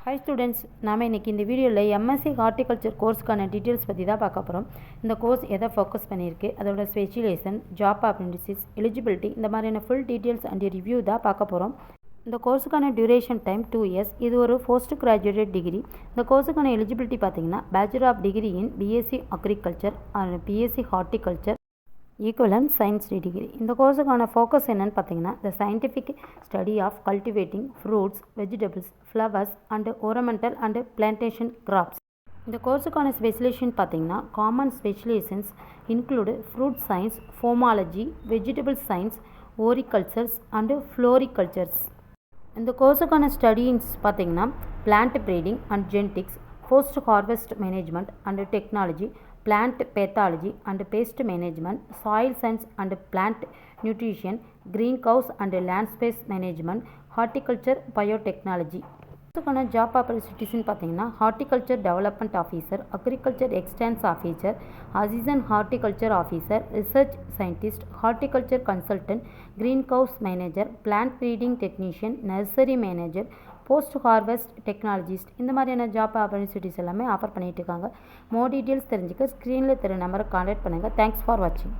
Hi students, நாம் இன்றைக்கி இந்த வீடியோவில் எம்எஸ்சி ஹார்டிகல்ச்சர் கோர்ஸ்க்கான டீட்டெயில்ஸ் பற்றி தான் பார்க்க போகிறோம். இந்த கோர்ஸ் எதை ஃபோக்கஸ் பண்ணியிருக்கு, அதோட ஸ்பெஷலைசேஷன், ஜாப் ஆப்பர்ச்சுனிட்டிஸ், எலிஜிபிலிட்டி, இந்த மாதிரியான ஃபுல் டீட்டெயில்ஸ் அண்ட் ரிவ்யூ தான் பார்க்க போகிறோம். இந்த கோர்ஸுக்கான டியூரேஷன் டைம் 2 இயர்ஸ். இது ஒரு போஸ்ட் கிராஜுவேட் டிகிரி. இந்த கோர்ஸுக்கான எலிஜிபிலிட்டி பார்த்தீங்கன்னா bachelor of degree in BSc agriculture and BSc horticulture equivalent science degree. இந்த கோர்ஸுக்கான ஃபோக்கஸ் என்னென்னு பார்த்தீங்கன்னா the scientific study of cultivating fruits, vegetables, flowers and ornamental and plantation crops. இந்த கோர்ஸுக்கான ஸ்பெஷலைசேஷன் பார்த்தீங்கன்னா common specialisations include fruit science, pomology, vegetable science, olericultures and floricultures. இந்த கோர்ஸுக்கான studies பார்த்தீங்கன்னா plant breeding and genetics, post harvest management and technology, plant pathology and pest management, soil science and plant nutrition, greenhouse and landscape management, horticulture, biotechnology. இதுக்கான job ஆப்பர்ச்சுனிட்டிஸ்னு பார்த்தீங்கன்னா horticulture development officer, agriculture extends officer, assistant horticulture officer, research scientist, horticulture consultant, green house manager, plant breeding technician, nursery manager, post harvest technologist, இந்த மாதிரியான job opportunities எல்லாமே offer பண்ணிட்டு இருக்காங்க. மோர் details தெரிஞ்சுக்க ஸ்க்ரீனில் தெரிய நம்பரை கான்டாக்ட் பண்ணுங்கள். தேங்க்ஸ் ஃபார் வாட்சிங்.